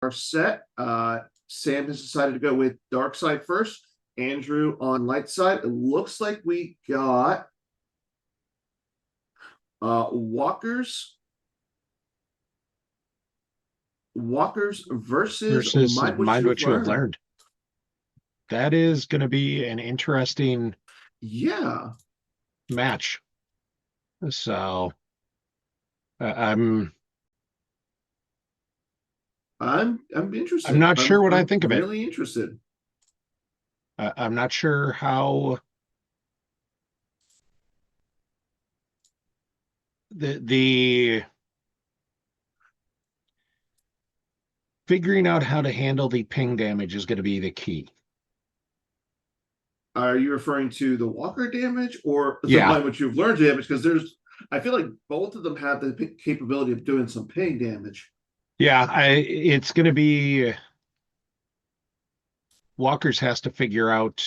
our set. Sam has decided to go with dark side first. Andrew on light side. It looks like we got Walkers versus Mind What You Have Learned. That is going to be an interesting match. So I'm interested. I'm not sure what I think of it. Really interested. I'm not sure how the figuring out how to handle the ping damage is going to be the key. Are you referring to the Walker damage or the Yeah. Mind What You've Learned damage? Because I feel like both of them have the capability of doing some ping damage. Yeah, it's going to be Walker's has to figure out.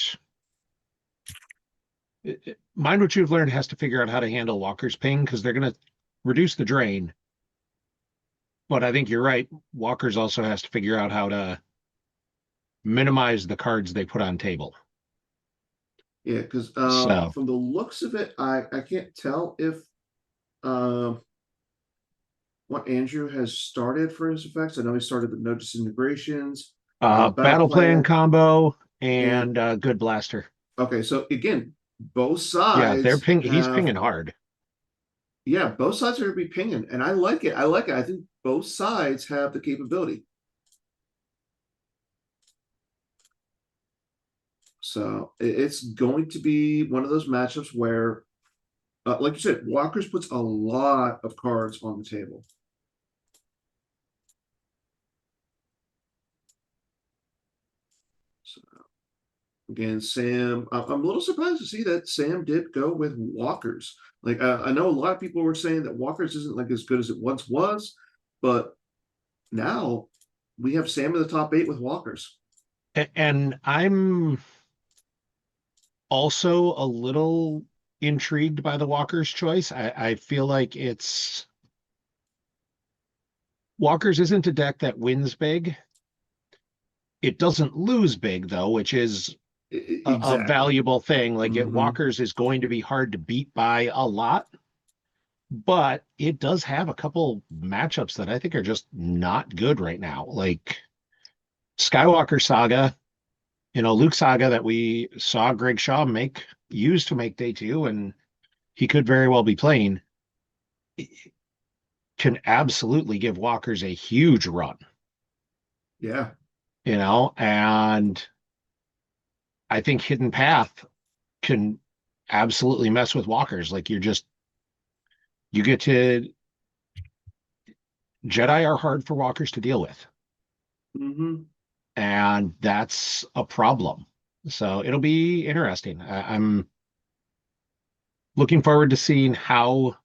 Mind What You've Learned has to figure out how to handle Walker's ping because they're going to reduce the drain. But I think you're right. Walker's also has to figure out how to minimize the cards they put on table. Yeah, because So, from the looks of it, I can't tell if what Andrew has started for his effects. I know he started with no disintegrations, battle plan combo and good blaster. Okay, so again, both Yeah, sides he's pinging hard. Yeah, both sides are going to be pinging, and I like it. I like it. I think both sides have the capability. So it's going to be one of those matchups where, like you said, Walker's puts a lot of cards on the table. So again, Sam, I'm a little surprised to see that Sam did go with Walker's. Like I know a lot of people were saying that Walker's isn't like as good as it once was, but now we have Sam in the top 8 with Walker's. And I'm also a little intrigued by the Walker's choice. I feel like Walker's isn't a deck that wins big. It doesn't lose big though, which is a valuable thing. Like Walker's is going to be hard to beat by a lot, but it does have a couple matchups that I think are just not good right now. Like Skywalker Saga, Luke Saga that we saw Greg Shaw use to make day 2, and he could very well be playing, can absolutely give Walkers a huge run. Yeah. And I think Hidden Path can absolutely mess with Walkers. Like you get to Jedi are hard for Walkers to deal with. And that's a problem. So it'll be interesting. I'm looking forward to seeing how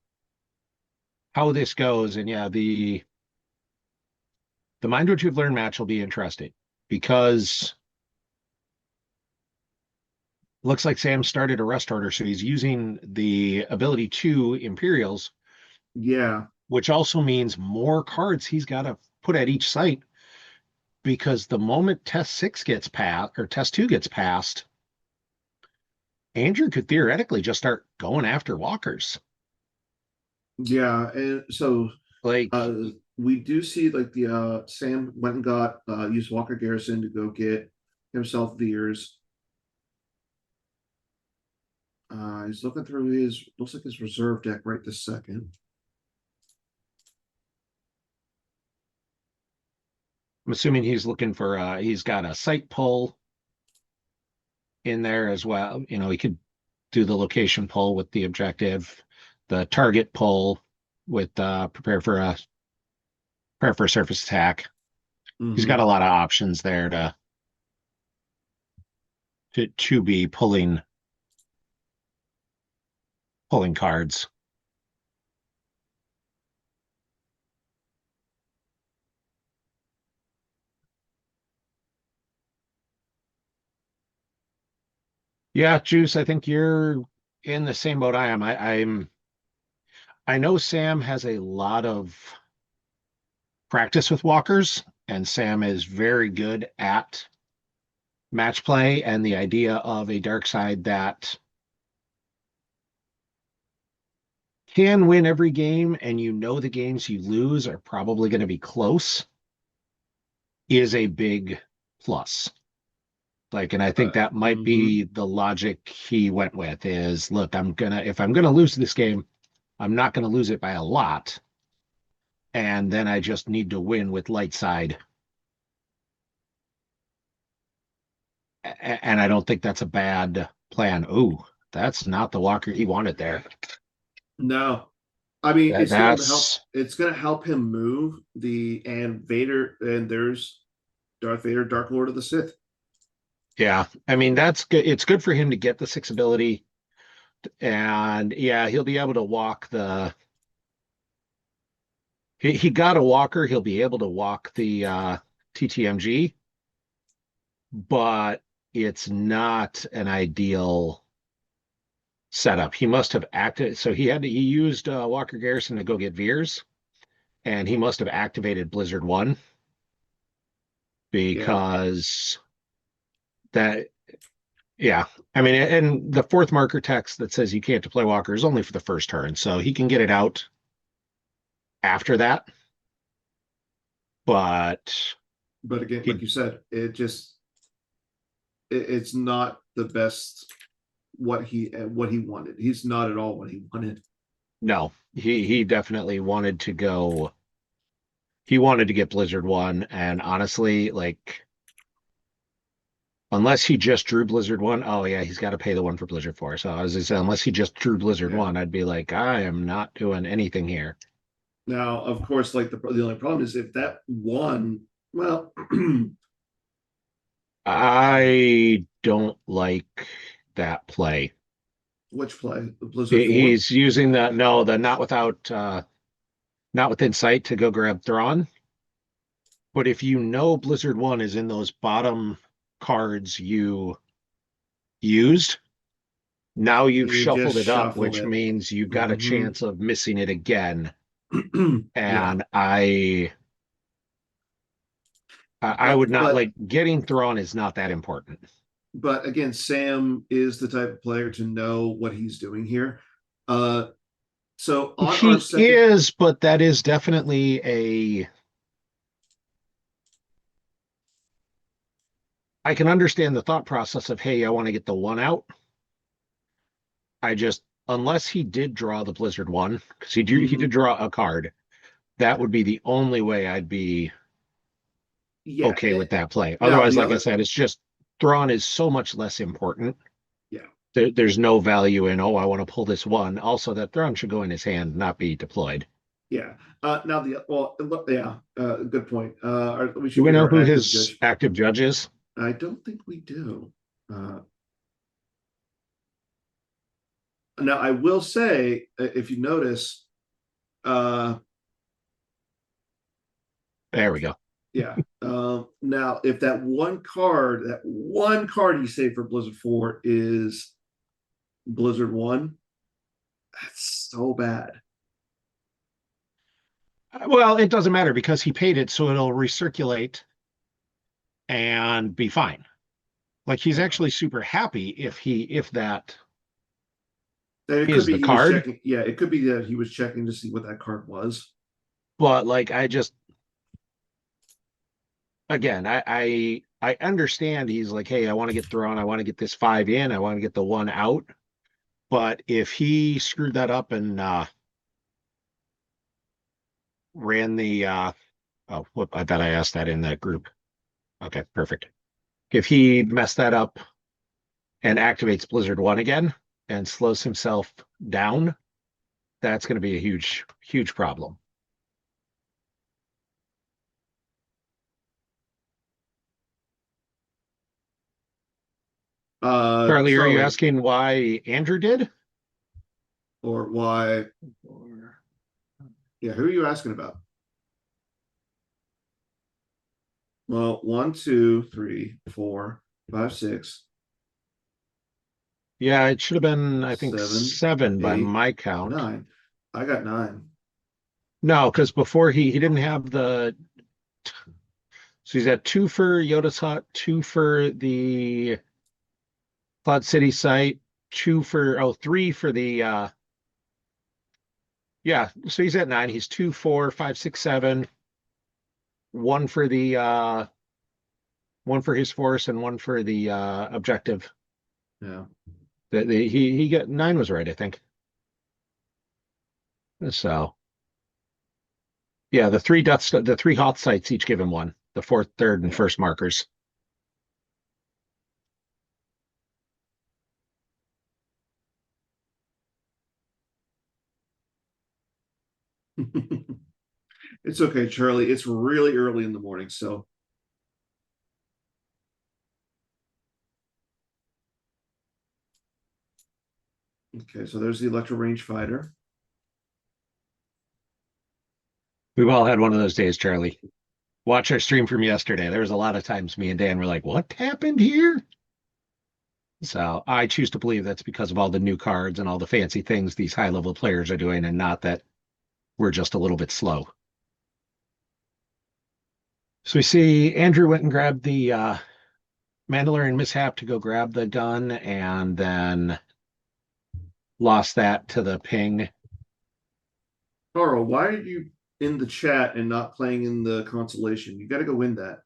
this goes. And yeah, the Mind What You've Learned match will be interesting because looks like Sam started a rest order, so he's using the ability 2 Imperials. Yeah. Which also means more cards he's got to put at each site, because the moment test 6 gets passed or test 2 gets passed, Andrew could theoretically just start going after Walkers. Yeah, and so like we do see like the Sam went and got used Walker Garrison to go get himself Veers. He's looking through looks like his reserve deck right this second. I'm assuming he's looking for he's got a site pull in there as well. He could do the location pull with the objective, the target pull with prepare for a surface attack. He's got a lot of options there to be pulling cards. Yeah, Juice, I think you're in the same boat I am. I know Sam has a lot of practice with Walkers, and Sam is very good at match play, and the idea of a dark side that can win every game, and the games you lose are probably going to be close, is a big plus. Like, and I think that might be the logic he went with is, look, if I'm gonna lose this game, I'm not gonna lose it by a lot. And then I just need to win with light side. And I don't think that's a bad plan. Ooh, that's not the Walker he wanted there. No. I mean, it's going to help. That's It's going to help him move and Vader, and there's Darth Vader, Dark Lord of the Sith. yeah. I mean, that's good. It's good for him to get the 6 ability, and yeah, he'll be able to walk the. He got a walker. He'll be able to walk the TTMG, but it's not an ideal setup. He must have acted. So he used Walker Garrison to go get Veers, and he must have activated Blizzard 1 because that, yeah. I mean, and the 4th marker text that says you can't deploy Walker is only for the first turn, so he can get it out after that. But again, like you said, it's not the best what he wanted. He's not at all what he wanted. No, he definitely wanted to go. He wanted to get Blizzard 1, and honestly, like, unless he just drew Blizzard 1, oh yeah, he's got to pay the one for Blizzard 4. So as I said, unless he just drew Blizzard 1, I'd be like, I am not doing anything here. Now, of course, like the only problem is if that one, well, I don't like that play. Which play? The Blizzard 4? He's using the not with insight to go grab Thrawn. But if you know Blizzard 1 is in those bottom cards you used, now you've shuffled it up, which means you've got a chance of missing it again. And I would not like getting Thrawn is not that important. But again, Sam is the type of player to know what he's doing here. So on he our second, is, but that is definitely a. I can understand the thought process of, hey, I want to get the 1 out. I just, unless he did draw the Blizzard 1, because he did draw a card, that would be the only way I'd be okay with that play. Otherwise, like I said, it's just Thrawn is so much less important. Yeah. There's no value in, I want to pull this 1. Also, that Thrawn should go in his hand, not be deployed. Yeah. Now good point. Do we know who his active judge is? I don't think we do. Now, I will say, if you notice, there we go. Yeah. Now, if that one card you save for Blizzard 4 is Blizzard 1, that's so bad. Well, it doesn't matter because he paid it, so it'll recirculate and be fine. Like, he's actually super happy if that is the card. It could be that he was checking to see what that card was. But like, I understand he's like, hey, I want to get Thrawn, I want to get this 5 in, I want to get the 1 out. But if he screwed that up and ran the I thought I asked that in that group. Okay, perfect. If he messed that up and activates Blizzard 1 again and slows himself down, that's going to be a huge, huge problem. Charlie, are you asking why Andrew did? Or why? Yeah, who are you asking about? Well, 1, 2, 3, 4, 5, 6. Yeah, it should have been, I think, 7 by my count. 9. I got 9. No, because before he didn't have the. So he's at 2 for Yoda's Hut, 2 for the Cloud City site, 2 for 3 for the yeah, so he's at 9. He's 2, 4, 5, 6, 7, 1 for the 1 for his force and 1 for the objective. Yeah. He got 9 was right, I think. So yeah, the 3 hot sites each give him 1. The fourth, third, and first markers. It's okay, Charlie. It's really early in the morning, so okay, so there's the electro range fighter. We've all had one of those days, Charlie. Watch our stream from yesterday. There was a lot of times me and Dan were like, what happened here? So I choose to believe that's because of all the new cards and all the fancy things these high level players are doing, and not that we're just a little bit slow. So we see Andrew went and grabbed the Mandalorian mishap to go grab the gun, and then lost that to the ping. Carl, why are you in the chat and not playing in the consolation? You got to go win that.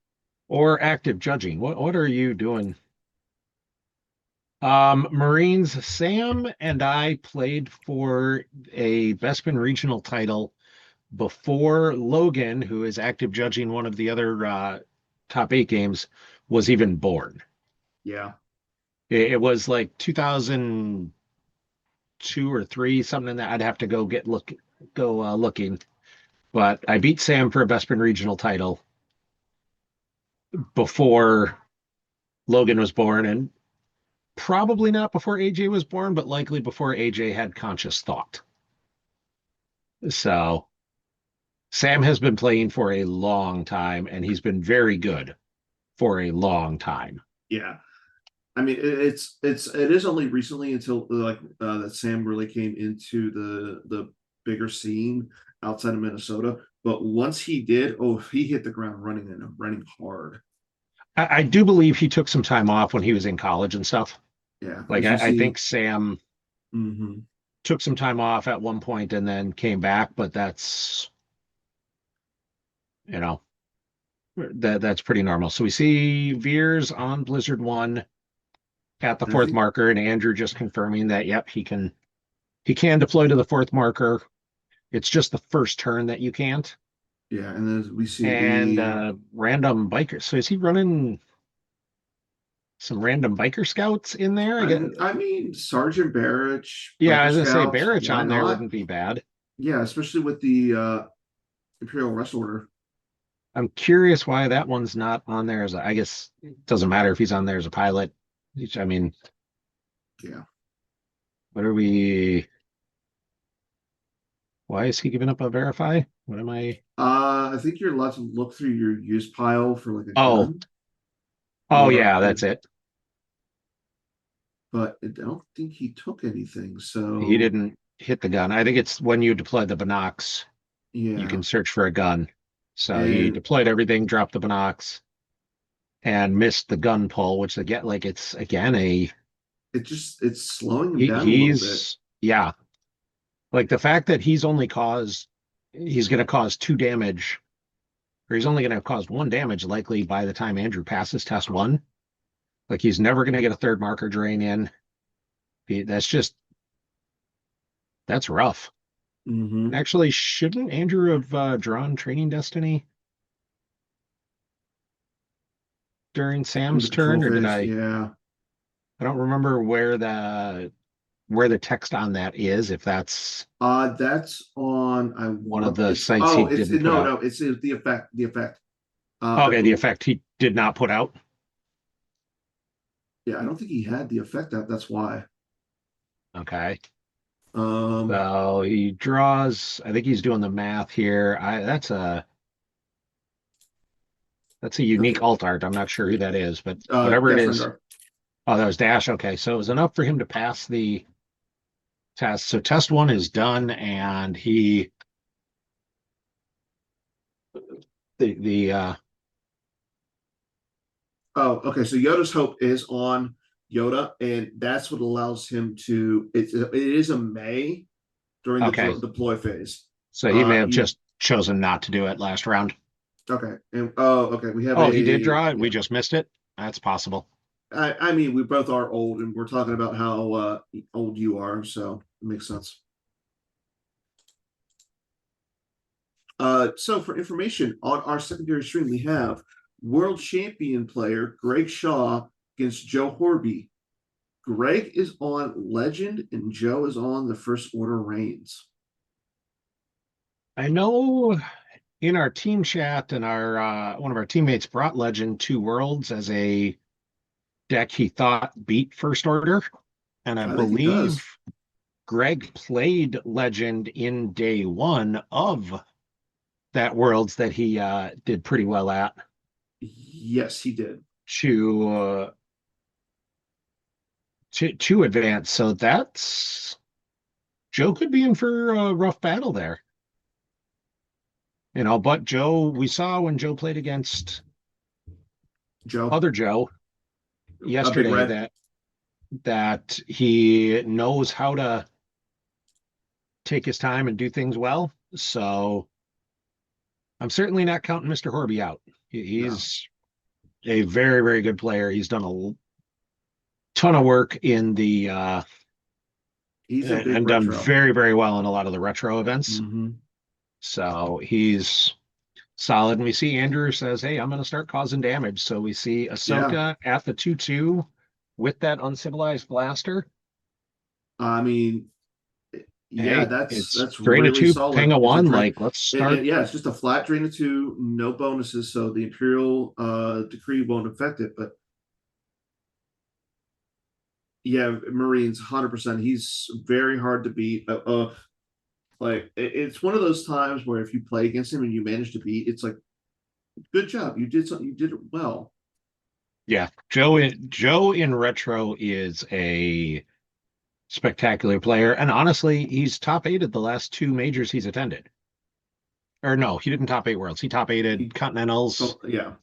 Or active judging. What are you doing? Marines, Sam and I played for a Bespin regional title before Logan, who is active judging one of the other top 8 games, was even born. Yeah. It was like 2002 or 3, something that I'd have to go looking. But I beat Sam for a Bespin regional title before Logan was born, and probably not before AJ was born, but likely before AJ had conscious thought. So Sam has been playing for a long time, and he's been very good for a long time. Yeah. I mean, it is only recently until like that Sam really came into the bigger scene outside of Minnesota. But once he did, oh, he hit the ground running and running hard. I do believe he took some time off when he was in college and stuff. Yeah, Like as you I see. think Sam took some time off at one point and then came back, but that's you know that's pretty normal. So we see Veers on Blizzard 1 at the And I 4th think, marker, and Andrew just confirming that yep, he can deploy to the 4th marker. It's just the first turn that you can't. yeah, and then we see And the random bikers. So is he running some random biker scouts in there? I mean Sergeant Barrich, Yeah, I Biker was gonna say Scouts, Barrich why on there not? wouldn't be bad. Yeah, especially with the Imperial Rest Order. I'm curious why that one's not on there as I guess it doesn't matter if he's on there as a pilot. I mean, Yeah. what are we? Why is he giving up a verify? What am I? I think you're allowed to look through your use pile for like a Oh, gun. oh Or yeah, that's it. but I don't think he took anything. He So didn't hit the gun. I think it's when you deploy the binocs, you yeah. can search for a gun. So he And deployed everything, dropped the binocs, and missed the gun pull, which again, like it's again a it's slowing him down a little bit. he's yeah, like the fact that he's going to cause 2 damage, or he's only going to cause 1 damage likely by the time Andrew passes test 1. Like he's never going to get a 3rd marker drain in. That's rough. Mm-hmm. Actually, shouldn't Andrew have drawn Training Destiny during In the Sam's control turn, or did phase, I? yeah. I don't remember where the text on that is. If that's That's on I one of the it's sites he oh it's didn't put no out. no it's the effect I Okay, the believe effect he did not put out. yeah I don't think he had the effect out, that's why. Okay. Um So he draws. I think he's doing the math here. That's a unique okay, alt art. I'm not sure who that is, but whatever it Dash is. Rengar. Oh, that was Dash. Okay, so it was enough for him to pass the test. So test 1 is done, and the Oh, okay. So Yoda's Hope is on Yoda, and that's what allows him to. It is a May during the Okay, deploy phase. so he may have You just chosen not to do it last round. okay? And oh, okay. We have Oh, he did a draw it. We yeah. just missed it. That's possible. I mean, we both are old, and we're talking about how old you are, so it makes sense. So for information on our secondary stream, we have world champion player Greg Shaw against Joe Horby. Greg is on Legend and Joe is on the First Order Reigns. I know in our team chat and our one of our teammates brought Legend Two Worlds as a deck he thought beat First Order, and I I think he believe does. Greg played Legend in day one of that Worlds that he did pretty well at Yes, he did. to to advance. So that's Joe could be in for a rough battle there. But Joe, we saw when Joe played against Joe, other Joe a big yesterday red. that he knows how to take his time and do things well. So I'm certainly not counting Mr. Horby out. No, He's a very, very good player. He's done a ton of work in the he's a big and done retro. very, very well in a lot of the retro events. Mm-hmm. So he's solid. And we see Andrew says, "Hey, I'm going to start causing damage." So we see Yeah, Ahsoka at the 2/2 with that uncivilized blaster. I mean, yeah, Hey, that's it's that's drain a really two, ping solid. a It's a one. drain. Like, let's start. Yeah, it's just a flat drain of two, no bonuses, so the Imperial decree won't affect it. But yeah, Marines, 100%. He's very hard to beat. Like it's one of those times where if you play against him and you manage to beat, it's like good job, you did something, you did it well. Yeah, Joe in retro is a spectacular player, and honestly, he's top eight at the last two majors he's attended. Or no, he didn't top eight worlds. He top eighted He, continentals, oh, yeah.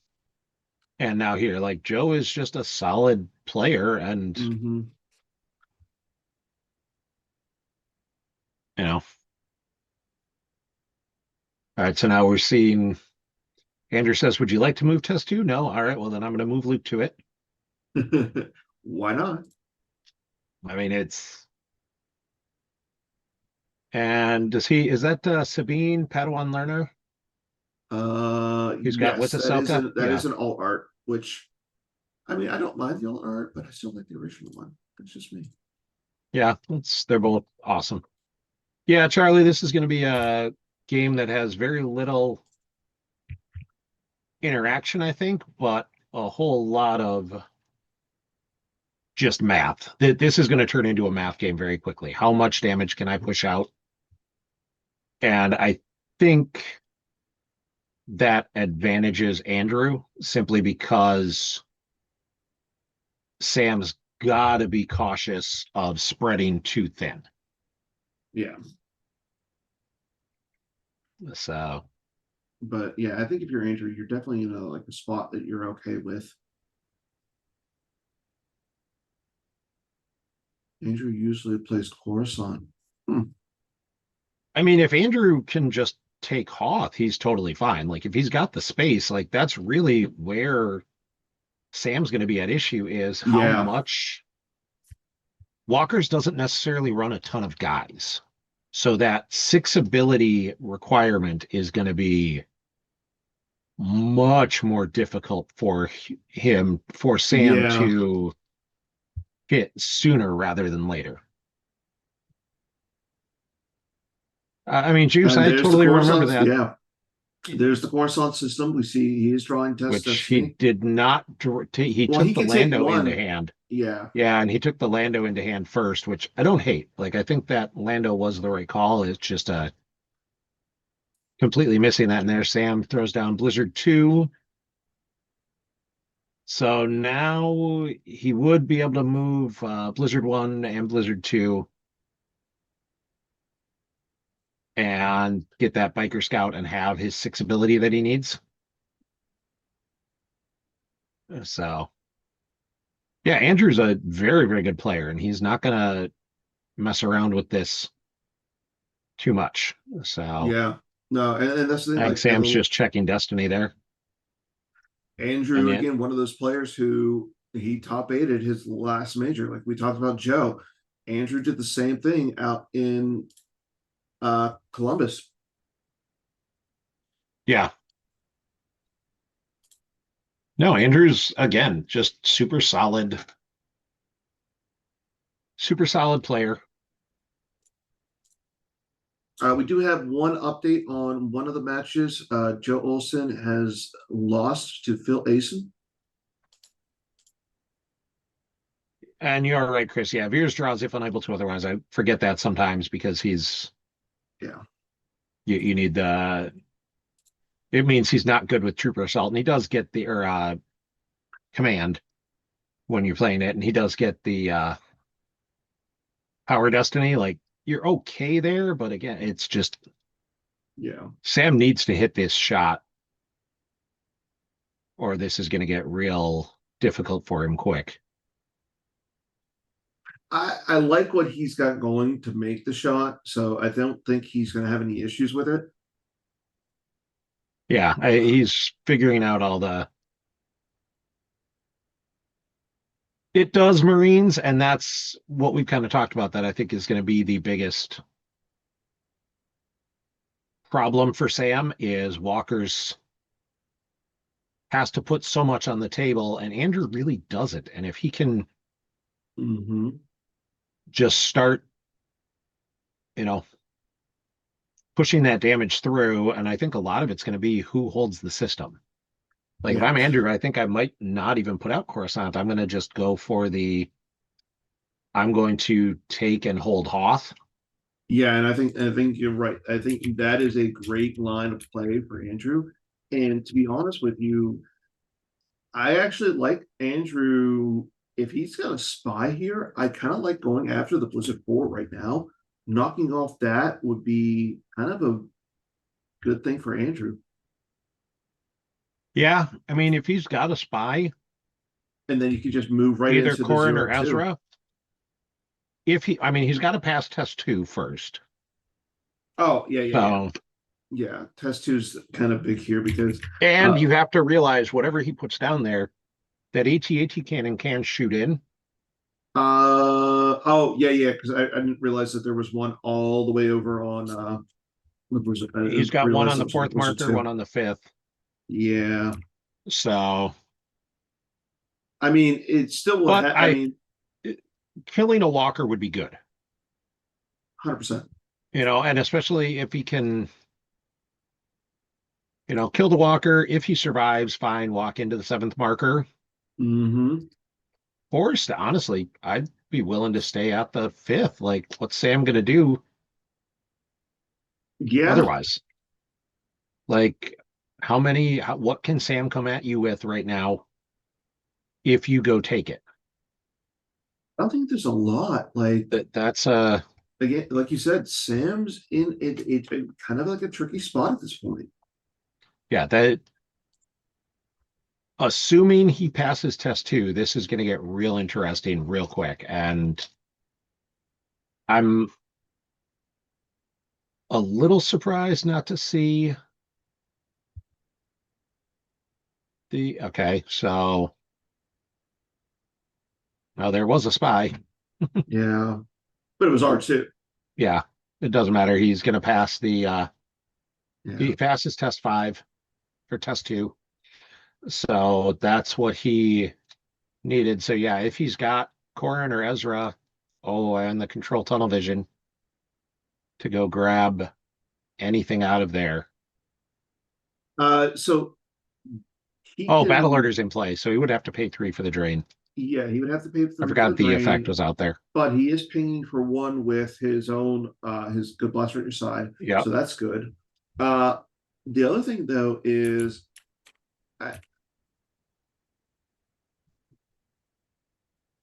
and now here, like Joe is just a solid player, and Mm-hmm. you know. All right, so now we're seeing Andrew says, "Would you like to move test two?" No. All right, well then I'm going to move Luke to it. Why not? I mean, it's and is that Sabine Padawan learner who's got with Yes, Ahsoka? that Yeah, is an alt art, which I mean I don't mind the alt art, but I still like the original one. That's just me. yeah, they're both awesome. Yeah, Charlie, this is going to be a game that has very little interaction, I think, but a whole lot of just math. This is going to turn into a math game very quickly. How much damage can I push out? And I think that advantages Andrew simply because Sam's got to be cautious of spreading too thin. Yeah. So, But yeah, I think if you're Andrew, you're definitely in a spot that you're okay with. Andrew usually plays Coruscant. Hmm. I mean, if Andrew can just take Hoth, he's totally fine. Like, if he's got the space, like, that's really where Sam's going to be at issue is how Yeah. much Walker's doesn't necessarily run a ton of guys. So that six ability requirement is going to be much more difficult for Sam Yeah. to hit sooner rather than later. I mean, Juice, And I there's the totally remember Coruscant. that, Yeah. There's the Coruscant system. We see he is drawing test which he destiny. did not. He Well, he took the can take Lando into one. hand. Yeah. Yeah, and he took the Lando into hand first, which I don't hate. Like, I think that Lando was the right call. It's just completely missing that in there. Sam throws down Blizzard 2. So now he would be able to move Blizzard 1 and Blizzard 2 and get that Biker Scout and have his six ability that he needs. So yeah, Andrew's a very, very good player, and he's not gonna mess around with this too much. So Yeah. No, and that's the thing, I think like a Sam's little just checking destiny there. And Andrew yet, again, one of those players who he top eighted his last major. Like we talked about Joe. Andrew did the same thing out in Columbus. yeah. No, Andrew's again just super solid player. We do have one update on one of the matches. Joe Olson has lost to Phil Asen. And you're right, Chris. Yeah, Veers draws if unable to otherwise. I forget that sometimes because Yeah. you need the it means he's not good with trooper assault, and he does get the or command when you're playing it, and he does get the power destiny. Like you're okay there, but again, it's just Yeah. Sam needs to hit this shot, or this is going to get real difficult for him quick. I like what he's got going to make the shot, so I don't think he's going to have any issues with it. Yeah, he's figuring out all the. It does Marines, and that's what we've kind of talked about. That I think is going to be the biggest problem for Sam is Walker's has to put so much on the table, and Andrew really doesn't. And if he can Mm-hmm. just start, you know, pushing that damage through, and I think a lot of it's going to be who holds the system. Like if Yeah. I'm Andrew, I think I might not even put out Coruscant. I'm going to just go for I'm going to take and hold Hoth. Yeah, and I think you're right. I think that is a great line of play for Andrew. And to be honest with you, I actually like Andrew. If he's got a spy here, I kind of like going after the Blizzard 4 right now. Knocking off that would be kind of a good thing for Andrew. Yeah, I mean, if he's got a spy, And then you could just move right either into the Corin or 0-2. Ezra, I mean, he's got to pass test two first. Oh, yeah, yeah, yeah. So, Yeah, test two's kind of big here because and uh you have to realize whatever he puts down there, that AT-AT cannon can shoot in. oh yeah, yeah, because I didn't realize that there was one all the way over on what was it? I He's didn't got one realize on there the was one fourth was it marker, one two. on the fifth. Yeah. So, I mean it still will but have I mean killing a walker would be good, 100%. and especially if he can, kill the walker. If he survives, fine, walk into the seventh marker. Mm-hmm. Forced, honestly, I'd be willing to stay at the fifth. Like, what's Sam going to do Yeah. otherwise? Like, what can Sam come at you with right now if you go take it? I don't think there's a lot. Like That's again, like you said, Sam's in it kind of like a tricky spot at this point. yeah, that assuming he passes test two, this is going to get real interesting real quick. And I'm a little surprised not to see okay, so now there was a spy. Yeah. But it was R2. Yeah, it doesn't matter. He's going to pass Yeah. he passes test five for test two. So that's what he needed. So yeah, if he's got Corin or Ezra, and the control tunnel vision to go grab anything out of there. So he Oh, battle can order's in play, so he would have to pay 3 for the drain. yeah, he would have to pay I for the forgot the effect drain, was out there. but he is pinging for one with his own his good blaster at your side. Yep. So that's good. Uh the other thing though is I,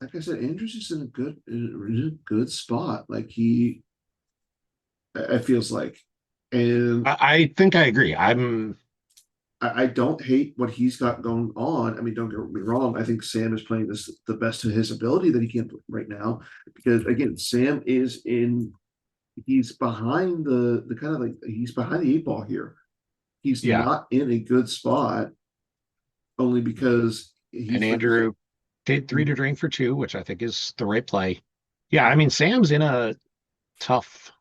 like I said, Andrews is in a good spot. Like it feels like. And I think I agree. I don't hate what he's got going on. I mean, don't get me wrong. I think Sam is playing this the best of his ability that he can right now. Because again, Sam is in he's behind the kind of like he's behind the eight ball here. He's Yeah. not in a good spot only because And he's like Andrew did 3 to drain for 2, which I think is the right play. Yeah, I mean, Sam's in a tough.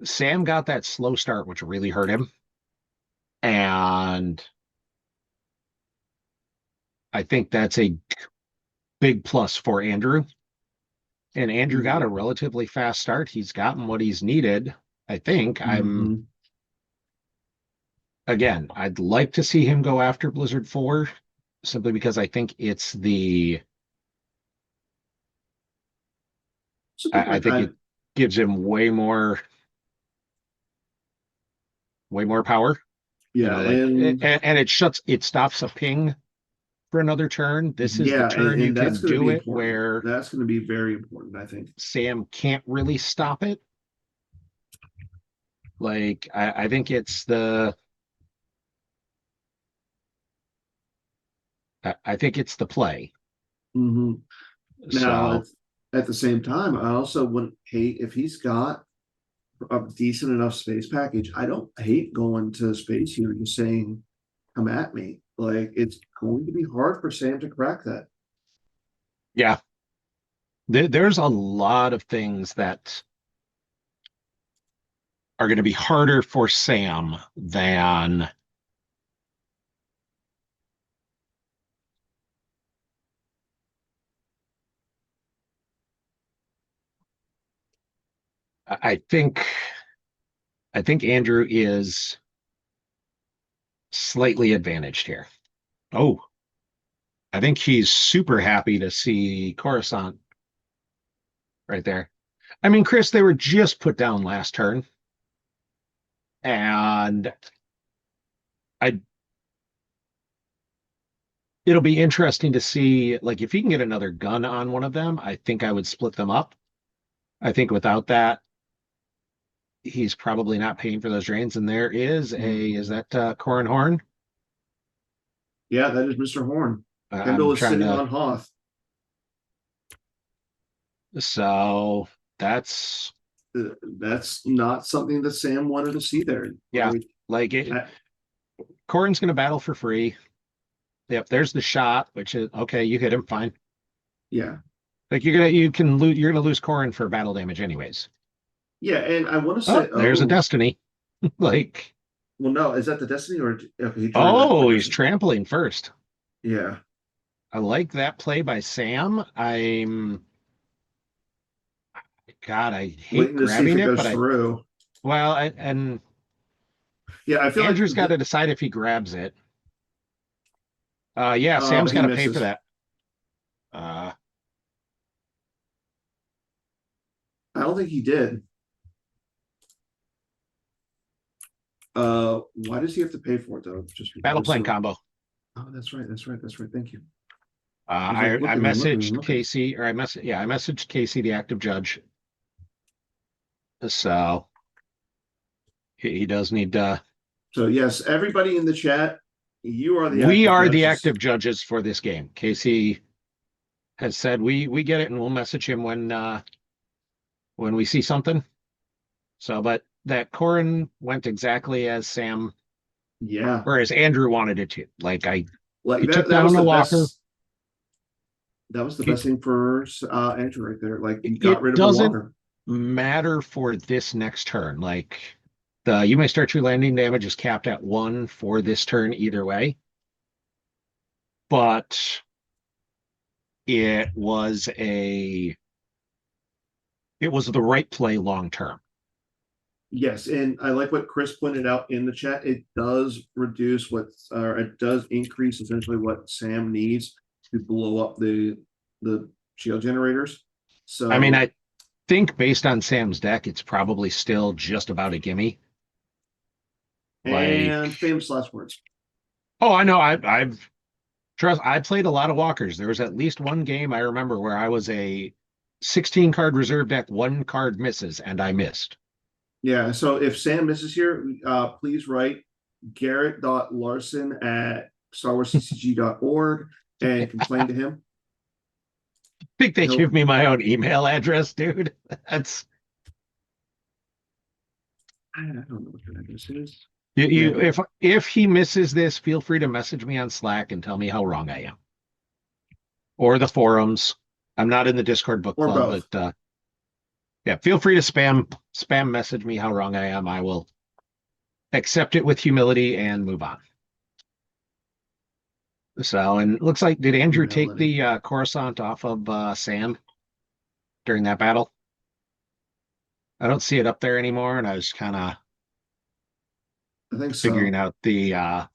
Sam got that slow start, which really hurt him. And I think that's a big plus for Andrew. And Andrew got a relatively fast start. He's gotten what he's needed. I think mm-hmm. Again, I'd like to see him go after Blizzard 4 simply because I think it's I think it gives him way more power. Yeah, and it stops a ping for another turn. This is the turn you that's can going to do be it important. where That's going to be very important, I think. Sam can't really stop it. Like I think it's the play. Mm-hmm. Now, So at the same time, I also wouldn't hate if he's got a decent enough space package. I don't hate going to space here and just saying, come at me. Like, it's going to be hard for Sam to crack that. yeah, there's a lot of things that are going to be harder for Sam than I think. I think Andrew is slightly advantaged here. Oh, I think he's super happy to see Coruscant right there. I mean, Chris, they were just put down last turn. And I it'll be interesting to see, like, if he can get another gun on one of them, I think I would split them up. I think without that, he's probably not paying for those drains. And there is that Corin Horn? Yeah, that is Mr. Horn. I'm Kendall is trying sitting to. on Hoth. So that's not something that Sam wanted to see there. Yeah, like it. Corin's going to battle for free. Yep, there's the shot, which is okay. You hit him, fine. Yeah, like you're gonna lose Corin for battle damage anyways. Yeah, and I want to say, There's a Destiny. Like, well, no, is that the Destiny or okay? He's trampling first. Yeah, I like that play by Sam. God, I hate grabbing it, but through. And yeah, I feel Andrew's got to decide if he grabs it. Yeah, Sam's got to pay for that. I don't think he did. Why does he have to pay for it though? Just battle plan combo. Oh, that's right. Thank you. I messaged Casey, or I messaged Casey, the active judge. So he does need to. So yes, everybody in the chat, you are the active judges for this game. Casey has said we get it, and we'll message him when we see something. So, but that Corin went exactly as Sam, or as Andrew wanted it to. Like he took down the Walker. That was the best thing for Andrew right there. Like he got rid of the Walker. Matter for this next turn. Like you may start your landing damage is capped at 1 for this turn either way. But it was the right play long term. Yes, and I like what Chris pointed out in the chat. It does reduce it does increase essentially what Sam needs to blow up the shield generators. So I mean, I think based on Sam's deck, it's probably still just about a gimme. And famous last words. Oh, I know. I played a lot of walkers. There was at least one game I remember where I was a 16 card reserve deck, 1 card misses, and I missed. Yeah, so if Sam misses here, please write garrett.larson@starwarsccg.org and complain to him. I think they He'll, give me my own email address, dude. That's I don't know what that address is. you. Yeah, If he misses this, feel free to message me on Slack and tell me how wrong I am, or the forums. I'm not in the Discord book or club, both. but yeah, feel free to spam message me how wrong I am. I will accept it with humility and move on. So, and it looks like, did Andrew take Humility. the Coruscant off of Sam during that battle? I don't see it up there anymore, and I was kind of I think figuring so. out the I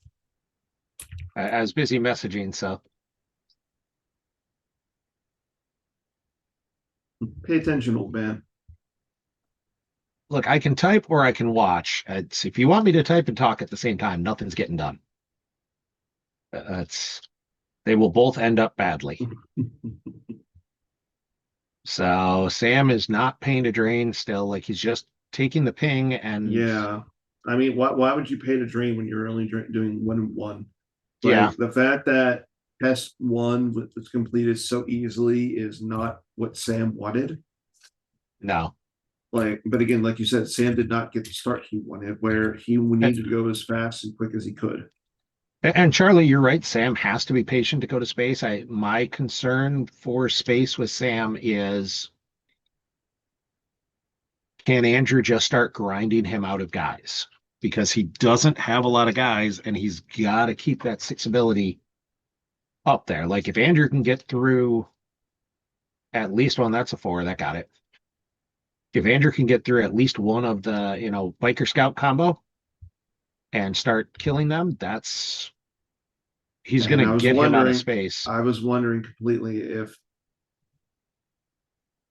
was busy messaging, so Pay attention, old man. look, I can type or I can watch. If you want me to type and talk at the same time, nothing's getting done. It's they will both end up badly. So Sam is not paying to drain still, like he's just taking the ping and Yeah. I mean, why would you pay to drain when you're only doing 1-1? yeah, Like the fact that test one was completed so easily is not what Sam wanted. no. Like, but again, like you said, Sam did not get the start he wanted, where he needed to go as fast and quick as he could. And Charlie, you're right. Sam has to be patient to go to space. My concern for space with Sam is, can Andrew just start grinding him out of guys? Because he doesn't have a lot of guys and he's got to keep that 6 ability up there. Like if Andrew can get through at least one, that's a 4, that got it. If Andrew can get through at least one of the, biker scout combo and start killing them, he's And going to get him out of space. I was wondering completely if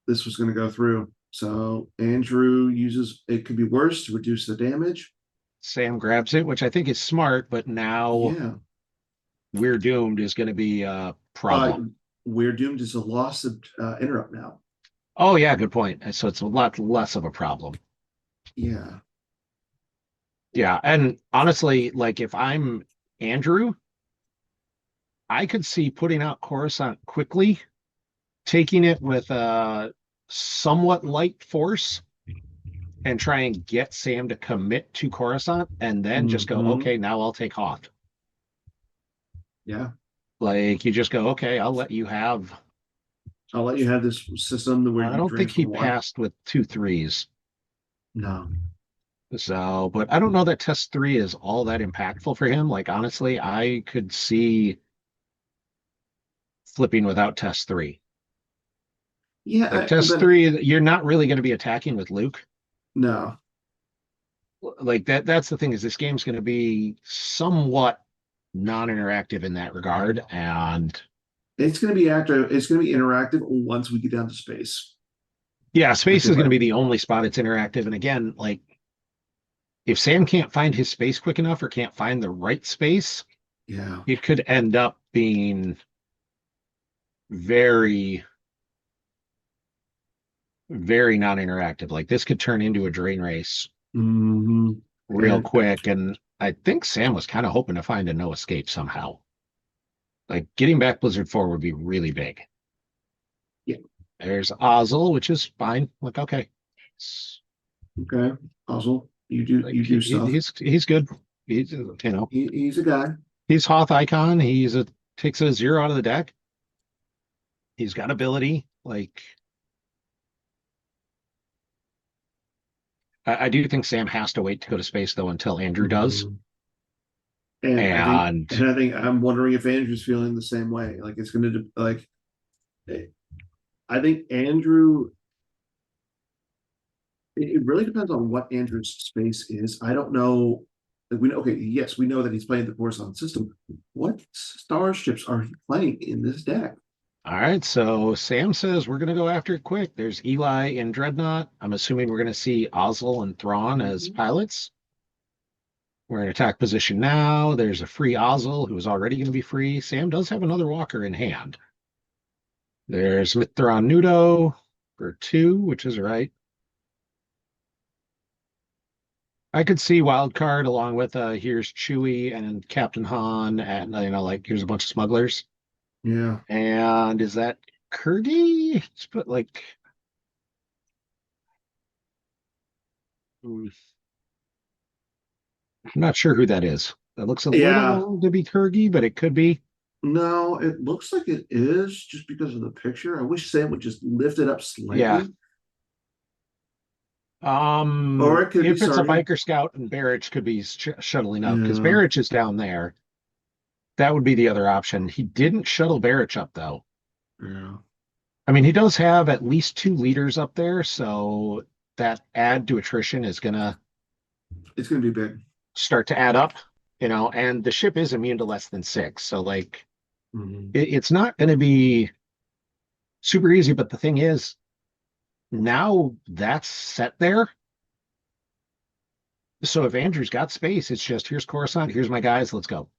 this was going to go through. So Andrew uses it could be worse to reduce the damage. Sam grabs it, which I think is smart, but now Yeah. We're Doomed is going to be a problem. We're Doomed is a loss of interrupt now. Oh, yeah, good point. So it's a lot less of a problem. Yeah. Yeah. And honestly, like if I'm Andrew, I could see putting out Coruscant quickly, taking it with a somewhat light force and try and get Sam to commit to Coruscant and then just go, okay, now I'll take Hoth. Yeah. Like you just go, okay, I'll let you this system where I you don't drain think for he one. passed with 2 3s. No. So, but I don't know that test 3 is all that impactful for him. Like, honestly, I could see flipping without test 3. Like, test but 3, you're not really going to be attacking with Luke. no. Like, that's the thing is this game's going to be somewhat non-interactive in that regard. And It's going to be active. It's going to be interactive once we get down to space. yeah, space is going to be the only spot it's interactive. And again, like, if Sam can't find his space quick enough or can't find the right space, yeah, it could end up being very, very non-interactive. Like this could turn into a drain race real and quick. And I think Sam was kind of hoping to find a no escape somehow. Like getting back Blizzard 4 would be really big. yeah, There's Ozzel, which is fine. Like, okay. okay. Also, Like you do stuff. he's good. He's a guy. He's Hoth icon. Takes a 0 out of the deck. He's got ability. Like I do think Sam has to wait to go to space though until Andrew does. And And I think I'm wondering if Andrew's feeling the same way. Like it's going to like. I think Andrew. It really depends on what Andrew's space is. I don't know. Like we know, okay, yes, we know that he's playing the Coruscant system. What starships are he playing in this deck? all right, so Sam says we're gonna go after it quick. There's Eli and Dreadnought. I'm assuming we're gonna see Ozzel and Thrawn as pilots. We're in attack position now. There's a free Ozzel who is already going to be free. Sam does have another walker in hand. There's Mithron Nudo for 2, which is right. I could see wild card along with here's Chewie and Captain Han, and like here's a bunch of smugglers. Yeah. And is that Kurgi? But like, I'm not sure who that is. That looks a little Yeah. long to be Kurgi, but it could be. No, it looks like it is just because of the picture. I wish Sam would just lift it up Yeah. slightly. Or it could be, If it's a sorry. biker scout and Barrich could be shuttling up because Yeah. Barrich is down there. That would be the other option. He didn't shuttle Barrich up though. Yeah. I mean, he does have at least 2 leaders up there, so that add to attrition is gonna It's gonna be big. start to add up, and the ship is immune to less than 6. So like Mhm. it's not gonna be super easy, but the thing is, now that's set there. So if Andrew's got space, it's just here's Coruscant, here's my guys, let's go.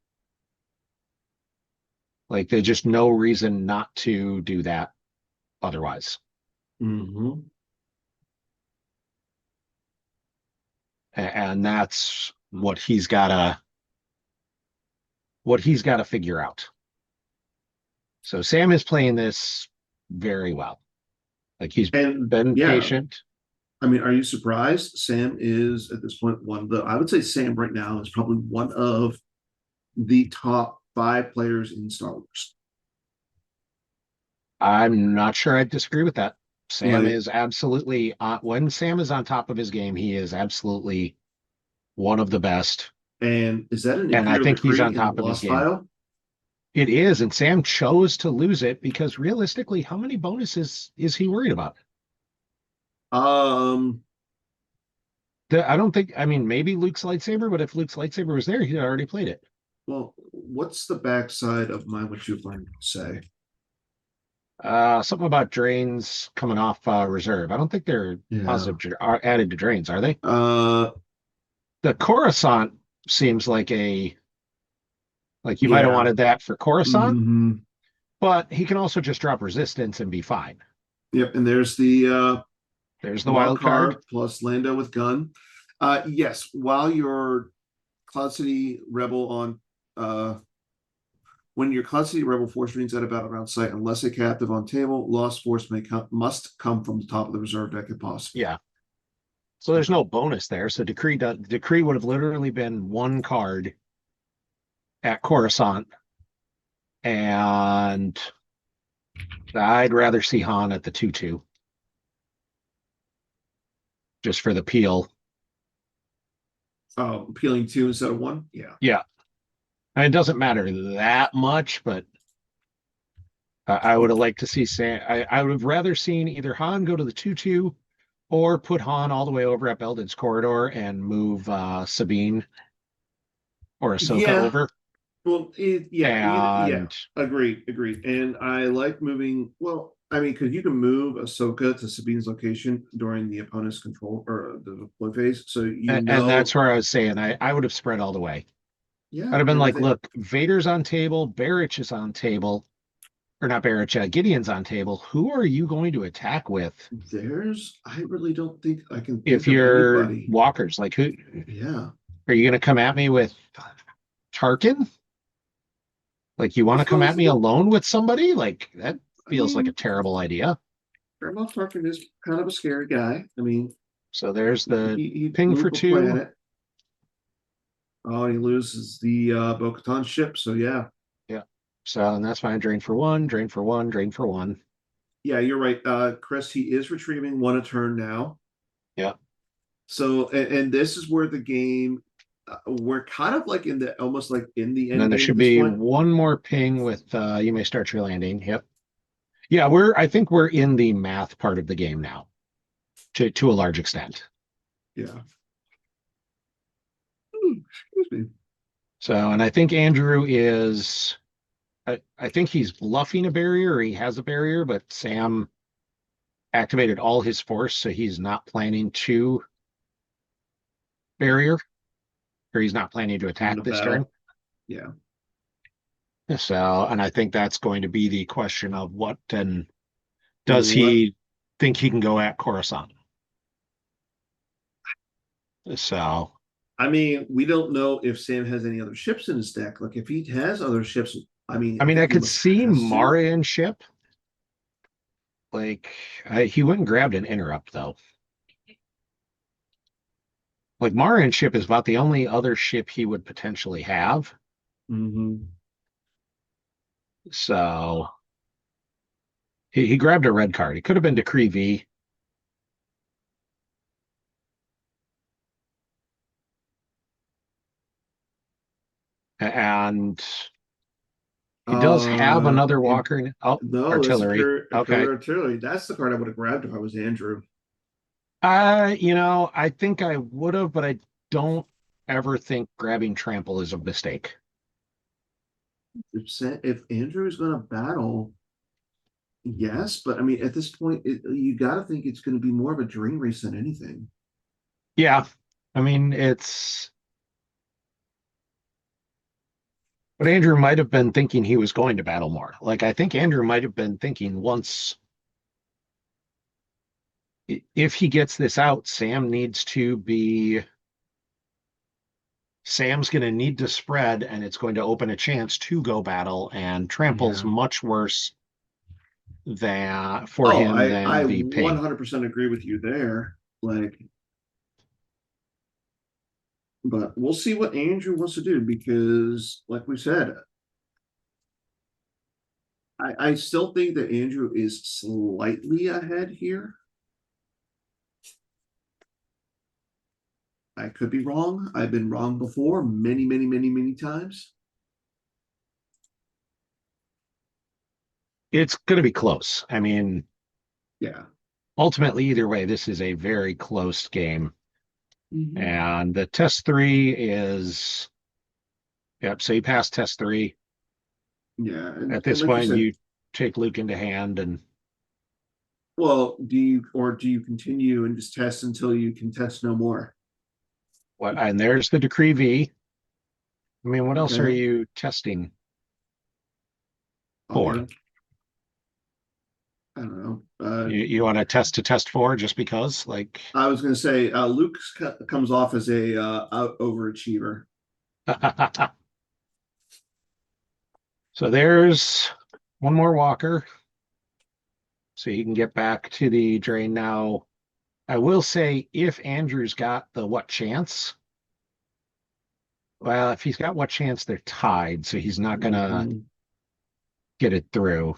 Like there's just no reason not to do that otherwise. Mhm. And that's what he's gotta figure out. So Sam is playing this very well. Like he's And been yeah, patient. I mean, are you surprised? Sam is at this point one of the, I would say Sam right now is probably one of the top 5 players in Star Wars. I'm not sure I disagree with that. Sam Like, is absolutely when Sam is on top of his game, he is absolutely one of the best. and is that an And I Imperial think he's decree on in the top of his lost game. file? It is, and Sam chose to lose it because realistically, how many bonuses is he worried about? Um, I don't think, I mean, maybe Luke's lightsaber, but if Luke's lightsaber was there, he'd already played it. well, what's the backside of mine? What you going to say? Something about drains coming off reserve. I don't think they're Yeah. positive are added to drains, are they? Uh, The Coruscant seems like you might have yeah. wanted that for Coruscant, Hmm. but he can also just drop resistance and be fine. Yep. And there's the There's the wild wild card. card plus Lando with gun. Yes, while your Cloud City Rebel on when your Cloud City Rebel force remains at about around sight, unless a captive on table, lost force must come from the top of the reserve deck if possible. Yeah. So there's no bonus there. So decree would have literally been 1 card at Coruscant, and I'd rather see Han at the 2-2 just for the peel. Oh, appealing 2 instead of 1. Yeah. Yeah. And it doesn't matter that much, but I would have liked to see Sam. I would have rather seen either Han go to the 2-2 or put Han all the way over at Belden's corridor and move Sabine or Ahsoka Yeah. over. Well, yeah. And Agreed. And I like moving. Well, I mean, because you can move Ahsoka to Sabine's location during the opponent's control or the deploy phase, so and that's where I was saying I would have spread all the way. Yeah, I'd have been and I like, think look, Vader's on table, Barrich is on table, or not Barrich, Gideon's on table. Who are you going to attack with I really don't think I can if think of you're anybody. walkers? Like, who Yeah, are you going to come at me with? Tarkin? Like, you want to it's come at me possible. alone with somebody? Like, that I feels like a mean, terrible idea. Grandma Tarkin is kind of a scary guy. I mean, So there's the he ping for move a 2. planet. Oh, he loses the Bo-Katan ship. So yeah, Yeah. So, and that's fine. Drain for 1, drain for 1, drain for 1. yeah, you're right, Chris. He is retrieving 1 a turn now. Yeah. So, and this is where the game, we're kind of like in the almost like in the And end then there game at should this be point. 1 more ping with you may start your landing. Yep. Yeah, I think we're in the math part of the game now to a large extent. Yeah. Ooh, excuse me. So, and I think Andrew is I think he's bluffing a barrier or he has a barrier, but Sam activated all his force, so he's not planning to barrier, or he's not planning to In attack the this turn. battle. Yeah. So, and I think that's going to be the question of what and does What? he think he can go at Coruscant? So I mean, we don't know if Sam has any other ships in his deck. Like if he has other ships, I mean, I I mean, I think he could almost see has to. Marian ship. Like, he went and grabbed an interrupt, though. Like, Marian ship is about the only other ship he would potentially have. Mm-hmm. So he grabbed a red card. He could have been Decree V. And he does have another And walker. Oh, no, that's artillery. a Okay. pure artillery. That's the card I would have grabbed if I was Andrew. I think I would have, but I don't ever think grabbing trample is a mistake. If Andrew is going to battle, yes, but I mean, at this point, you got to think it's going to be more of a drain race than anything. Yeah. I mean, but Andrew might have been thinking he was going to battle more. Like, I think Andrew might have been thinking once, if he gets this out, Sam's going to need to spread, and it's going to open a chance to go battle, and trample's Yeah. much worse for Oh, him I than the ping. 100% agree with you there. Like, but we'll see what Andrew wants to do because, like we said, I still think that Andrew is slightly ahead here. I could be wrong. I've been wrong before many, many, many, many times. It's going to be close. I mean, Yeah. ultimately, either way, this is a very close game. Mm-hmm. And the test 3 is, yep, so you pass test 3. Yeah. At And this like you point, said, you take Luke into hand, and well, do you continue and just test until you can test no more? there's the Decree V. I mean, what else are Okay. you testing I for? mean, I don't know. You want to test 4 just because? Like, I was going to say Luke comes off as a overachiever. so there's one more walker. So you can get back to the drain now. I will say, if Andrew's got the what chance, well, if he's got what chance, they're tied, so he's not gonna Mm-hmm. get it through.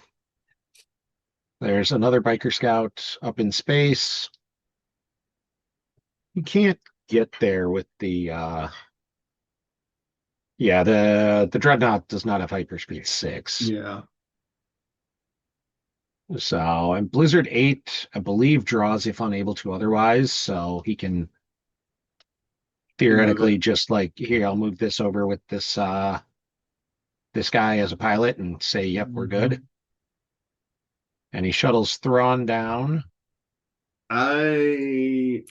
There's another biker scout up in space. You can't get there with the yeah, the dreadnought does not have hyperspeed 6. Yeah. So, and Blizzard 8, I believe, draws if unable to otherwise, so he can Move theoretically it. just like, here, I'll move this over with this guy as a pilot and say, yep, we're Mm-hmm. good. And he shuttles Thrawn down. I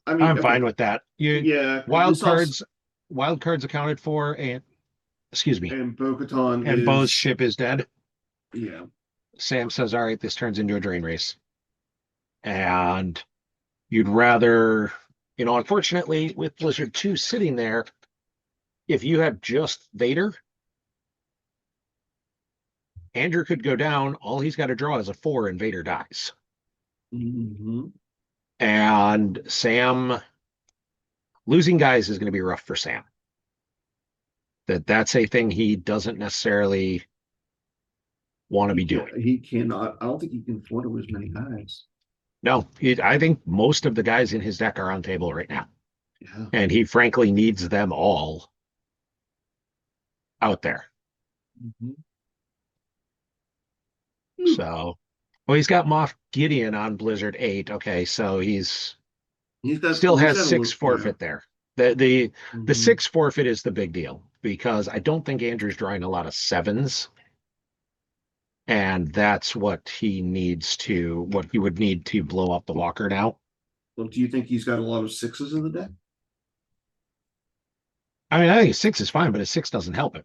I mean, I'm okay, fine with that. You yeah, because wild this also cards, wild cards accounted for, and excuse me, and Bo-Katan and Bo's is ship is dead. yeah. Sam says, all right, this turns into a drain race. And you'd rather, unfortunately, with Blizzard 2 sitting there, if you have just Vader, Andrew could go down. All he's got to draw is a 4 and Vader dies. Mm-hmm. And Sam losing guys is going to be rough for Sam. That's a thing he doesn't necessarily want to be doing. He cannot. I don't think he can afford to lose many guys. No, I think most of the guys in his deck are on table right now. Yeah. And he frankly needs them all out there. Mm-hmm. So, well, he's got Moff Gideon on Blizzard 8. Okay, so he's He's got still well, he's has got a 6 little yeah. forfeit there. The Mm-hmm. 6 forfeit is the big deal because I don't think Andrew's drawing a lot of 7s. And that's what he would need to blow up the walker now. Well, do you think he's got a lot of sixes in the deck? I mean, I think 6 is fine, but a 6 doesn't help him.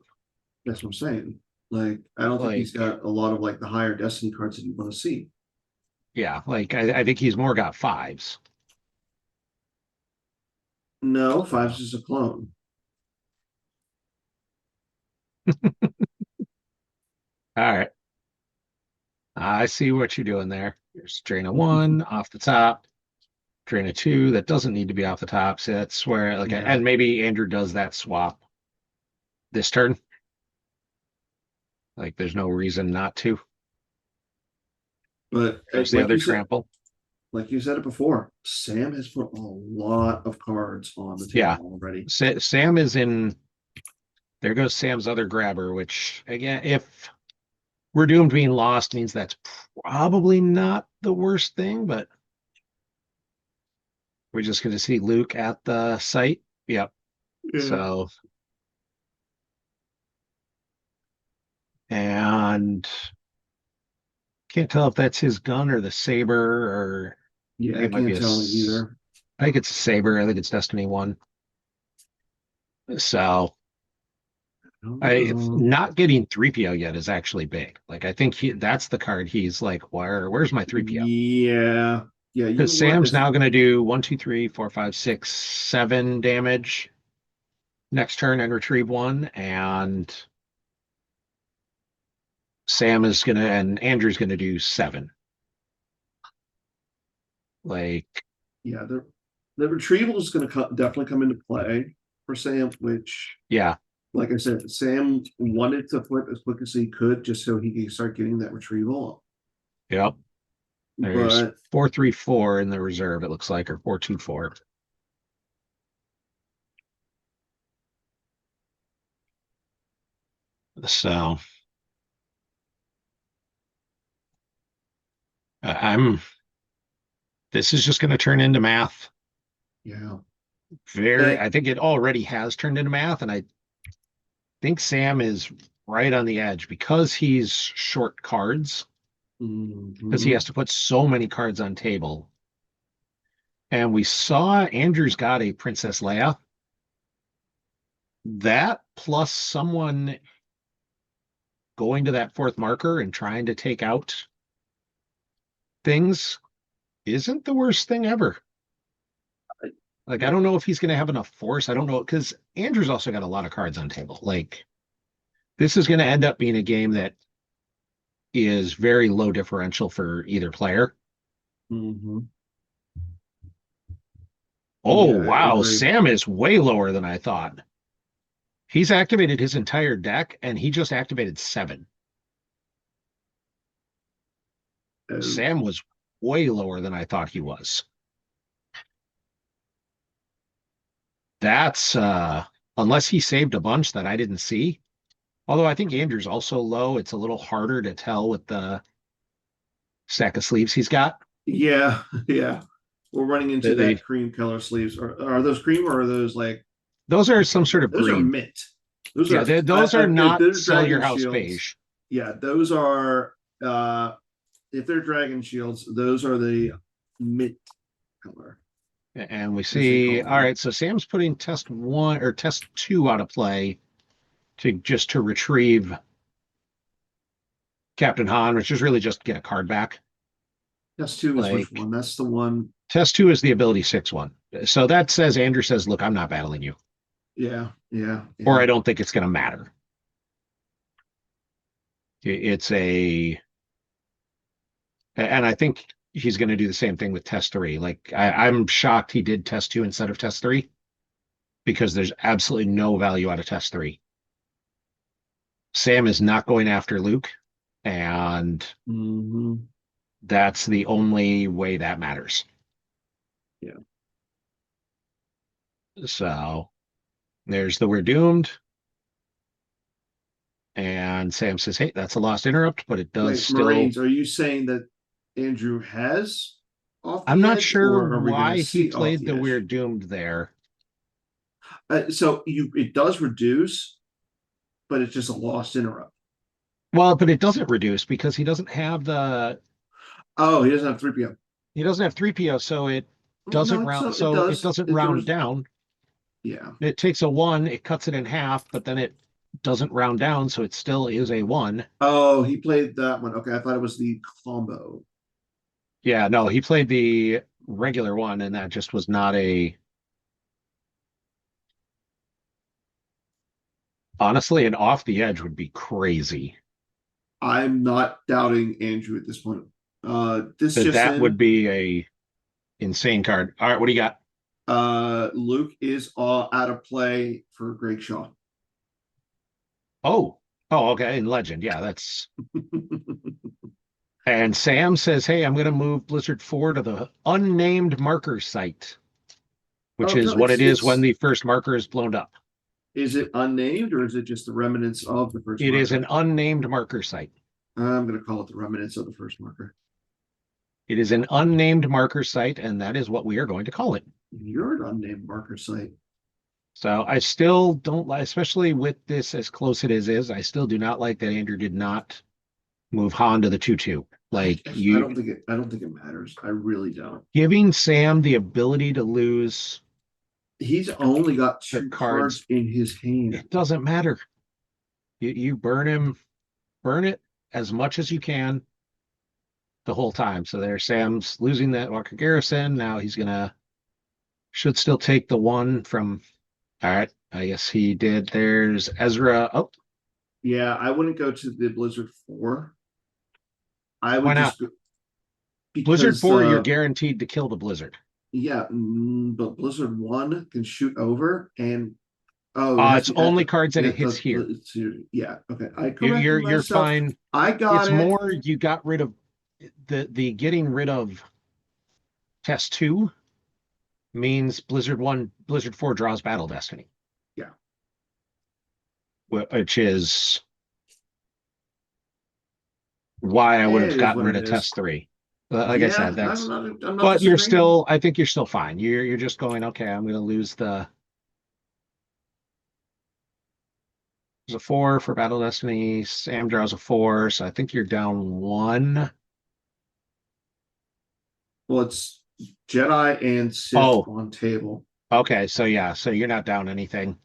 That's what I'm saying. Like, I don't think he's Like, got a lot of like the higher destiny cards that you want to see. yeah, like I think he's more got 5s. No, Uh, five's just a clone. all right. I see what you're doing there. There's drain a one off the top, drain a two that doesn't need to be off the top. So that's where, like, Yeah, and maybe Andrew does that swap this turn. Like, there's no reason not to. but There's the like other you said, trample. it before, Sam has put a lot of cards on the Yeah. table already. Sam is in. There goes Sam's other grabber, which, again, if we're doomed being lost, means that's probably not the worst thing, but we're just going to see Luke at the site. Yep. Yeah, So, and can't tell if that's his gun or the saber, or I yeah, think I it might be can't tell either. I think it's a saber. I think it's Destiny 1. So, I don't I know. not getting 3PO yet is actually big. Like, I think that's the card he's like, where's my 3PO? Yeah, yeah. You Because want Sam's if now going to do 1, 2, 3, 4, 5, 6, 7 damage next turn and retrieve one, and Sam is gonna and Andrew's gonna do 7. Like, yeah, the retrieval is going to definitely come into play for Sam, which, yeah, like I said, Sam wanted to flip as quick as he could just so he could start getting that retrieval. yep. There's But 4, 3, 4 in the reserve, it looks like, or 4, 2, 4. So I'm this is just gonna turn into math. yeah, I think it already has turned into math, and I think Sam is right on the edge because he's short cards, because he mhm. has to put so many cards on table. And we saw Andrew's got a Princess Leia. That plus someone going to that fourth marker and trying to take out things isn't the worst thing ever. Like, I Yeah, don't know if he's going to have enough force. I don't know, because Andrew's also got a lot of cards on table. Like, this is going to end up being a game that is very low differential for either player. mhm. Oh, Yeah, I wow. agree. Sam is way lower than I thought. He's activated his entire deck and he just activated 7. Oh, Sam was way lower than I thought he was. That's unless he saved a bunch that I didn't see. Although I think Andrew's also low. It's a little harder to tell with the stack of sleeves he's got. yeah, yeah. We're running into The that cream color sleeves. Are those cream or are those like Those are some sort of those are green. mint? Those Yeah, are those are if not they're sell your dragon house shields. beige. Yeah, those are if they're dragon shields, those are the mint color, And we as they see, call all them. right, so Sam's putting test 1 or test 2 out of play to retrieve Captain Han, which is really just get a card back. Test two is which Like, one? That's the one. test 2 is the ability 6 one. So that says Andrew says, look, I'm not battling you. Yeah, yeah, Or I yeah. don't think it's going to matter. It's a, and I think he's going to do the same thing with test 3. Like, I'm shocked he did test 2 instead of test 3, because there's absolutely no value out of test 3. Sam is not going after Luke, and Hmm. that's the only way that matters. Yeah. So there's the we're doomed. And Sam says, hey, that's a lost interrupt, but it does Wait, still. Marines, are you saying that Andrew has off I'm the not edge, sure or are we going to why he see off played the the we're edge? doomed there. So it does reduce, but it's just a lost interrupt. Well, but it doesn't reduce because Oh, he doesn't have 3 p.m. he doesn't have 3PO, so it doesn't No, round, it so it does. doesn't There round was, down. yeah. It takes a 1, it cuts it in half, but then it doesn't round down, so it still is a 1. Oh, he played that one. Okay, I thought it was the combo. Yeah, no, he played the regular one, and that just was not a Honestly, an off the edge would be crazy. I'm not doubting Andrew at this point. This just That would in, be a insane card. All right, what do you got? Luke is out of play for Greg Shaw. Oh, oh, okay. In Legend. Yeah, that's. And Sam says, hey, I'm going to move Blizzard 4 to the unnamed marker site, which Oh no, is what it is when it's the first marker is blown up. is it unnamed or is it just the remnants of the first It is marker? an unnamed marker site. I'm gonna call it the remnants of the first marker. It is an unnamed marker site, and that is what we are going to call it. You're an unnamed marker site. So I still don't like, especially with this as close it is, I still do not like that Andrew did not move Han to the 2-2. Like you I don't think it matters. I really don't. giving Sam the ability to lose He's only got the two cards, cards in his hand. it doesn't matter. You burn him, burn it as much as you can the whole time. So there, Sam's losing that Walker Garrison. Now he's gonna should still take the one from. All right, I guess he did. There's Ezra. Oh, Yeah, I wouldn't go to the Blizzard 4. I why would not? just go Blizzard because 4, you're guaranteed to kill the Blizzard. yeah, but Blizzard 1 can shoot over and oh, it has It's to be at only the cards that it at hits here. yeah, okay. I You're corrected you're, you're myself. fine. I got It's it. more you got rid of the getting rid of test 2 means Blizzard 4 draws Battle Destiny, Yeah. which is why I would It have is gotten what rid it of is. test 3. Like I Yeah, said, that's I'm not but you're disagreeing. still I think you're still fine. You're just going, okay, I'm gonna lose there's a 4 for Battle Destiny. Sam draws a 4, so I think you're down 1. Well, it's Jedi and Sith Oh, on table. okay, so yeah, so you're not down anything.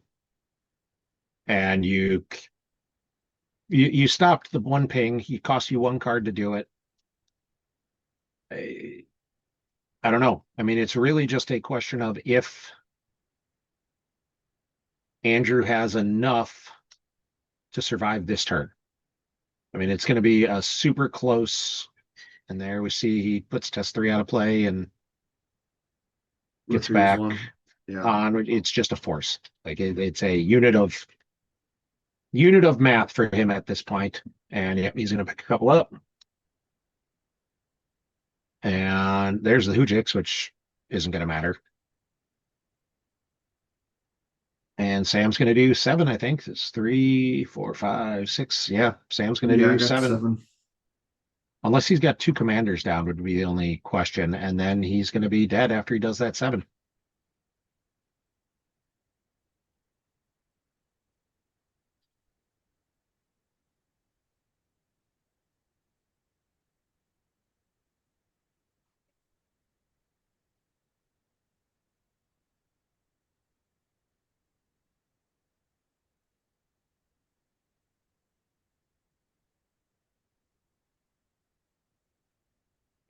And you stopped the one ping. He cost you 1 card to do it. I don't know. I mean, it's really just a question of if Andrew has enough to survive this turn. I mean, it's going to be a super close. And there we see he puts test 3 out of play and gets Retrieves back one. Yeah. on. It's just a force. Like it's a unit of math for him at this point. And yep, he's going to pick a couple up. And there's the Hujix, which isn't going to matter. And Sam's going to do 7, I think. It's 3, 4, 5, 6. Yeah, Sam's going to Yeah, I do got 7. 7. Unless he's got 2 commanders down, would be the only question. And then he's going to be dead after he does that 7.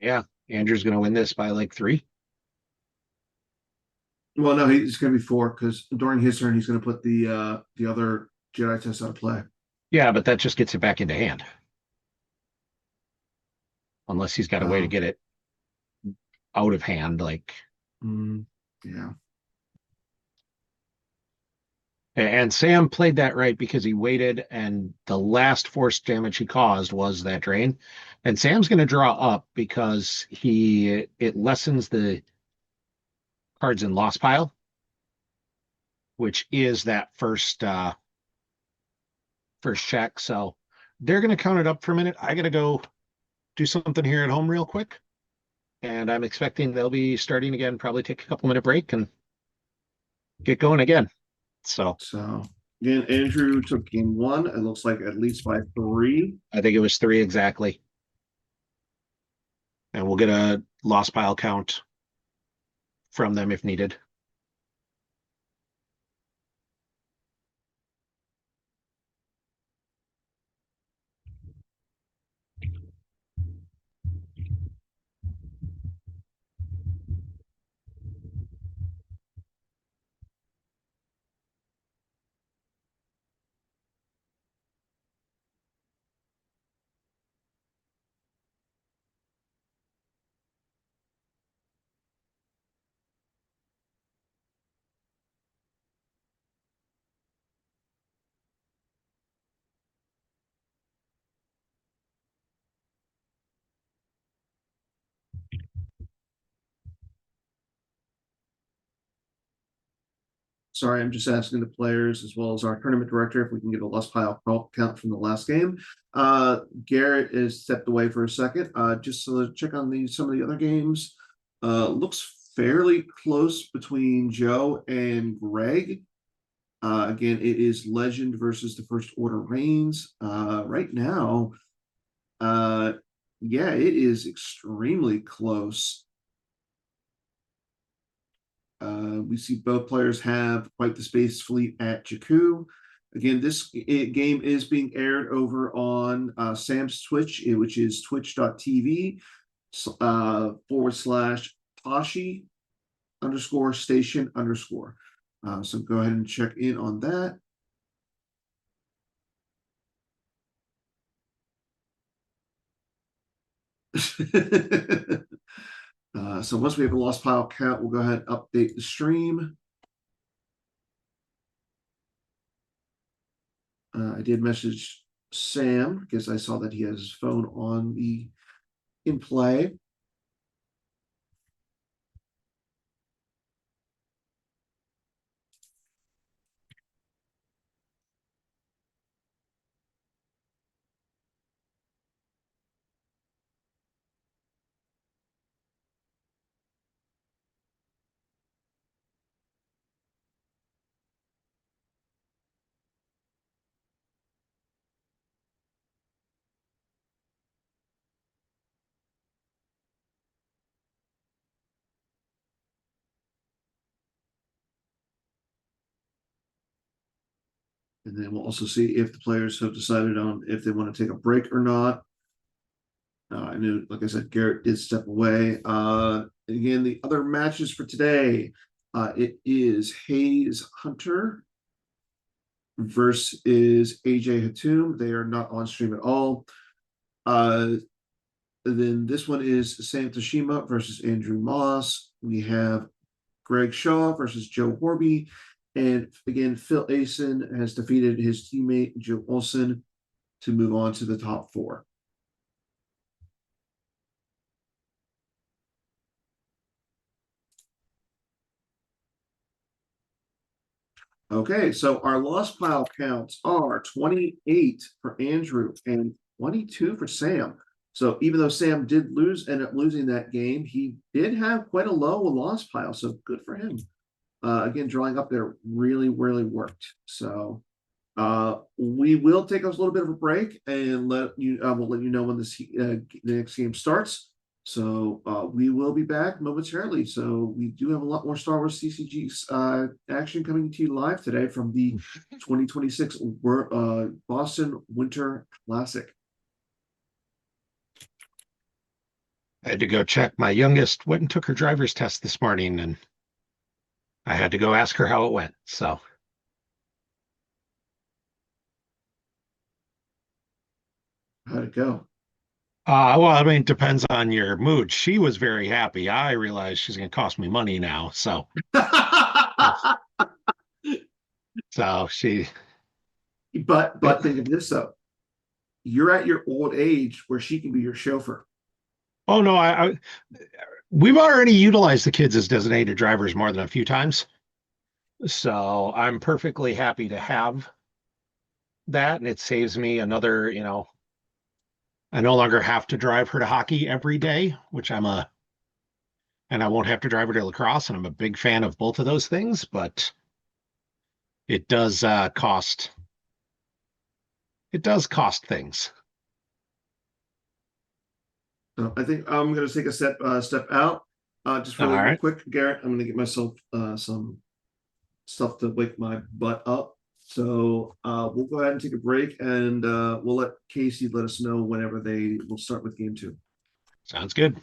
Yeah, Andrew's going to win this by like 3. Well, no, he's going to be 4 because during his turn he's going to put the other Jedi test out of play. Yeah, but that just gets it back into hand. Unless he's got a way to get it out of hand, like. Yeah. And Sam played that right because he waited, and the last force damage he caused was that drain. And Sam's going to draw up because it lessens the cards in lost pile, which is that first check. So they're going to count it up for a minute. I got to go do something here at home real quick, and I'm expecting they'll be starting again. Probably take a couple-minute break and get going again. So Again, Andrew took game 1. It looks like at least by 3. I think it was 3 exactly, and we'll get a lost pile count from them if needed. sorry, I'm just asking the players as well as our tournament director if we can get a lost pile count from the last game. Garrett is stepped away for a second, just to check on some of the other games. Looks fairly close between Joe and Greg. Again, it is Legend versus the First Order Reigns. Right now, yeah, it is extremely close. We see both players have quite the space fleet at Jakku. Again, this game is being aired over on Sam's Twitch, which is twitch.tv /Tashi _station_. So go ahead and check in on that. So once we have a lost pile count, we'll go ahead and update the stream. I did message Sam because I saw that he has his phone on the in play. And then we'll also see if the players have decided on if they want to take a break or not. I knew, like I said, Garrett did step away. Again, the other matches for today, it is Hayes Hunter versus AJ Hatum. They are not on stream at all. Then this one is Sam Tashima versus Andrew Moss. We have Greg Shaw versus Joe Horby. And again, Phil Asen has defeated his teammate Joe Olson to move on to the top 4. Okay, so our lost pile counts are 28 for Andrew and 22 for Sam. So even though Sam did end up losing that game, he did have quite a low lost pile. So good for him. Again, drawing up there really, really worked. So we will take us a little bit of a break and we'll let you know when the next game starts. So we will be back momentarily. So we do have a lot more Star Wars CCG action coming to you live today from the 2026 Boston Winter Classic. I had to go check. My youngest went and took her driver's test this morning, and I had to go ask her how it went. So how'd it go? well, I mean, it depends on your mood. She was very happy. I realized she's going to cost me money now. So she. But think of this though. You're at your old age where she can be your chauffeur. Oh no, we've already utilized the kids as designated drivers more than a few times. So I'm perfectly happy to have that, and it saves me another, I no longer have to drive her to hockey every day, and I won't have to drive her to lacrosse, and I'm a big fan of both of those things, but it does cost things. So I think I'm going to take a step out. Just really All right. quick, Garrett. I'm going to get myself some stuff to wake my butt up. So we'll go ahead and take a break, and we'll let Casey let us know whenever they will start with game 2. Sounds good.